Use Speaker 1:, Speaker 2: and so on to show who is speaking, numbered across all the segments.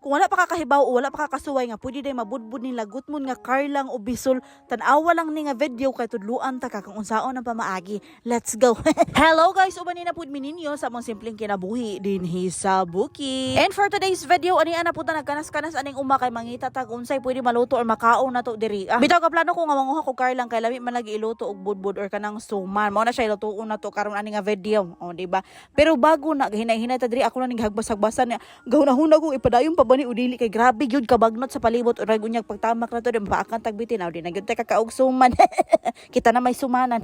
Speaker 1: Kung wala pa kakahibaw o wala pa kakasuway nga pwede day mabudbud ni lagot mo nga karlang o bisol, tan-awa lang ni nga video kay tudluan ta ka kung unsaon ang pamaagi. Let's go. Hello guys, uban ni na pud mi ninyo sa mong simpleng kinabuhi dinhi sa bukid. And for today's video ani ana pud nagkanas-kanas aning uma kay mangita tag unsay pwede maluto or makaon na to diri. Bitaw ka plano ko nga manguha ko karlang kay lami man lagi iluto og budbud or kanang suman. Mao na siya ilutuon na to karon ani nga video. O di ba? Pero bago na hinay-hinay ta diri ako na ning hagbas-hagbasan gahuna-huna ko ipadayon pa ba ni udili kay grabe gyud kabagnot sa palibot or unyag pagtamak na to di mapaakan tagbitin aw di na gyud tay kakaog suman. Kita na may sumanan.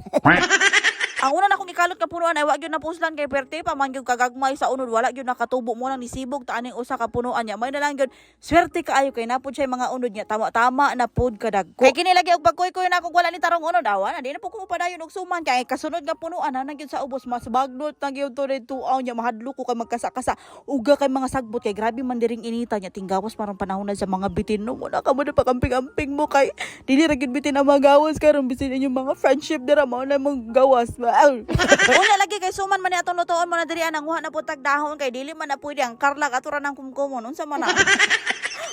Speaker 1: Ang una na akong ikalot ka punuan ay wag gyud na puslan kay perte pa man gyud kagagmay sa unod wala gyud nakatubo mo nang nisibog ta aning usa ka punuan nya may na lang gyud swerte kaayo kay napud siya mga unod nya tama-tama na pud kadagko. Kay kini lagi og pagkuy-kuy na akong wala ni tarong unod awan di na po ko padayon og suman kay kasunod nga punuan na gyud sa ubos mas bagnot na gyud to dito aw nya mahadlo ko kay magkasa-kasa uga kay mga sagbot kay grabe man diring inita nya tinggawas parang panahon na sa mga bitin no na ka mo na pakamping-amping mo kay dili ra gyud bitin ang mga gawas karon bisin inyong mga friendship dira mao na mong gawas. Una lagi kay suman man ni atong lutoon mo na diri anang uha na putag dahon kay dili man na pwede ang karlag aturan ng kumkumon unsa man na.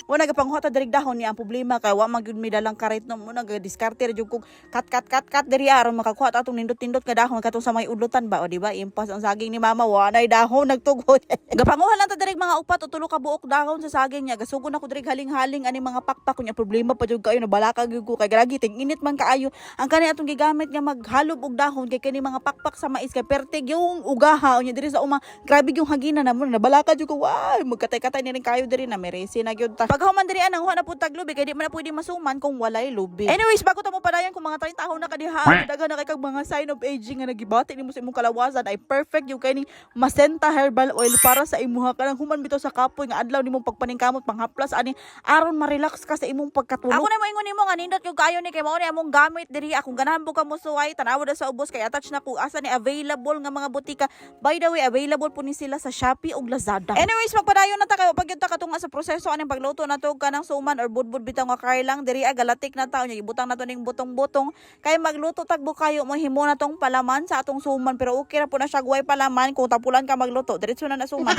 Speaker 1: Wala gapanghuha ta diri dahon ni ang problema kay wa man gyud mi dalang karit no mo nagdiskarte ra jud kog kat diri aron makakuha ta atong nindot-nindot nga dahon katong sa may udlutan ba o di ba impas ang saging ni mama wa nay dahon nagtugod. Gapanghuha lang ta diri mga upat o tulo ka buok dahon sa saging niya gasugon ako diri haling-haling ani mga pakpak kunya problema pa jud kayo na balaka gyud ko kay gragi ting init man kaayo ang kani atong gigamit nga maghalob og dahon kay kani mga pakpak sa mais kay pertig yung ugaha unya diri sa uma grabe yung hagina na mo na balaka jud ko way magkatay-katay ni rin kayo diri na meresi na gyud ta. Paghuman diri anang huwa na pud tag lubi kay di man na pwede masuman kung walay lubi. Anyways, bago ta mo padayon kung mga 30 taon na kadiha, daga na kay kag mga sign of aging nga nagibati nimo sa imong kalawasan ay perfect yung kay ning Macenta herbal oil para sa imuha kanang human bitaw sa kapoy nga adlaw nimong pagpaningkamot panghaplas ani aron ma-relax ka sa imong pagkatulog. Ako na moingon nimo nga nindot yung kayo ni kay mao ni among gamit diri akong ganahan po ka mo suway tanawa na sa ubos kay attach na ko asa ni available nga mga butika. By the way, available po ni sila sa Shopee ug Lazada. Anyways, magpadayon na ta kay pag ta katunga sa proseso aning pagluto nato kanang suman or budbud bitaw nga karlang diri galatik na taon nya ibutang nato ning butong-butong kay magluto tagbo kayo mo himo na tong palaman sa atong suman pero okay ra po na siya guway palaman kung tapulan ka magluto diretso na suman.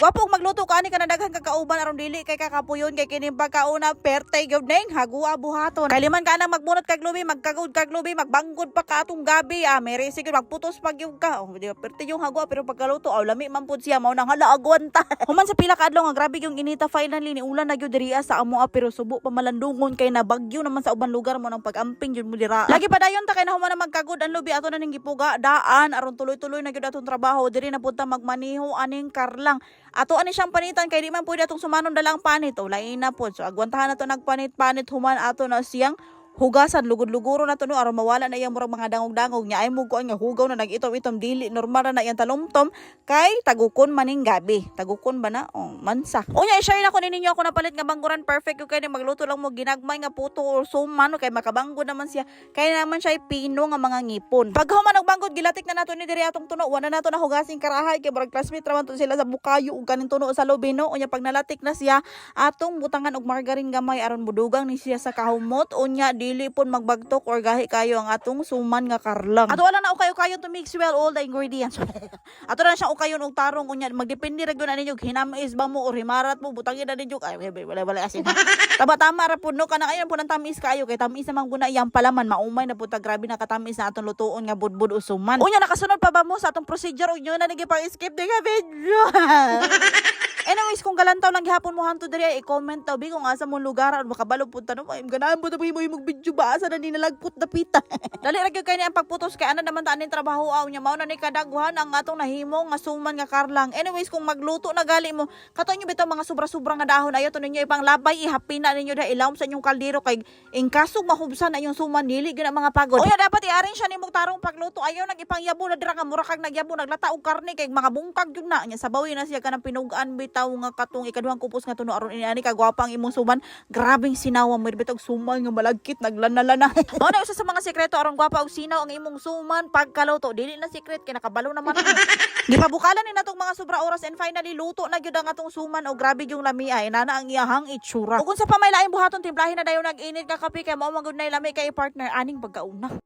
Speaker 1: Wapo magluto ka ani ka na daghan kakauban aron dili kay kakapuyon kay kini pagkauna perte gyud ning hagua buhaton. Kay liman ka nang magbunot kag lubi magkagud kag lubi magbanggod pa ka atong gabi mere sige magputos pag yung ka. Oh, di perte yung hagua pero pagkaluto aw lami man pud siya mao nang hala agwanta. Human sa pila ka adlaw nga grabe yung inita finally ni ulan na gyud diri sa amo pero subo pa malandungon kay na bagyo naman sa uban lugar mo nang pag-amping gyud mo dira. Lagi pa dayon ta kay na human na magkagud ang lubi ato na ning gipuga daan aron tuloy-tuloy na gyud atong trabaho diri na pud ta magmaniho aning karlang. Ato ani siyang panitan kay di man pwede atong sumanon dalang panit o lain na po. So agwantahan nato nagpanit-panit human ato na siyang hugasan lugod-luguro na to no aron mawala na iyang murag mga dangog-dangog nya ay mugoan nga hugaw na nag-itom-itom dili normal na iyang talumtom kay tagukon maning gabi tagukon ba na mansa unya i-share na ko ninyo ako napalit nga bangguran perfect kay ni magluto lang mo ginagmay nga puto or suman kay makabanggod naman siya kay naman siya pino nga mga ngipon pag human nagbanggod gilatik na nato ni diri atong tuno wala nato na hugasing karahay kay murag classmate ra man to sila sa bukayo ug kaning tuno sa lobi no unya pag nalatik na siya atong butangan og margarine gamay aron mudugang ni siya sa kahumot unya dili pon magbagtok or gahi kayo ang atong suman nga karlang. Ato wala na ukayo-kayo to mix well all the ingredients. Ato na siyang ukayon og tarong unya magdepende ra gyud na ninyo hinamis ba mo or himarat mo butangin na ninyo ay wala asin. Tama ra pud no kana ayon pud ang tamis kayo kay tamis namang guna iyang palaman maumay na pud grabe na katamis na atong lutuon nga budbud o suman. Unya nakasunod pa ba mo sa atong procedure ug nyo na nagipang-skip di ka video. Anyways, kung galantaw lang gihapon mo hanto diri i-comment taw bi kung asa mo lugar aron makabalo pud tanong ay ganahan pud mo imong video ba asa na ni nalagput dapita. Dali ra gyud kay ni ang pagputos kay ana naman ta aning trabaho aw nya mao na ni kadaghan ang atong nahimo nga suman nga karlang. Anyways, kung magluto na gali mo kato nyo bitaw mga sobra-sobra nga dahon ayo to ninyo ipang labay ihapin na ninyo da ilawom sa inyong kaldero kay ingkasog mahubsan na yung suman dili gyud mga pagod. Unya dapat i-arrange siya nimo tarong pagluto ayo nag ipang yabo na dira ka mura kag nagyabo naglata og karne kay mga bungkag gyud na nya sabawi na siya kanang pinugaan bitaw nga katong ikaduhang kupos nga tuno aron ini ka gwapang imong suman grabing sinawa mo bitog suman nga malagkit naglanala. Mao na usa sa mga sekreto aron gwapa og sinaw ang imong suman pagkaluto dili na secret kay nakabalo naman. Gipabukalan ni natong mga sobra oras and finally luto na gyud ang atong suman o grabe yung lami ay nana ang iyahang itsura. Ug kung sa pamay laing buhaton timplahin na dayon nag-init nga kape kay mao man gud nay lami kay partner aning pagkauna.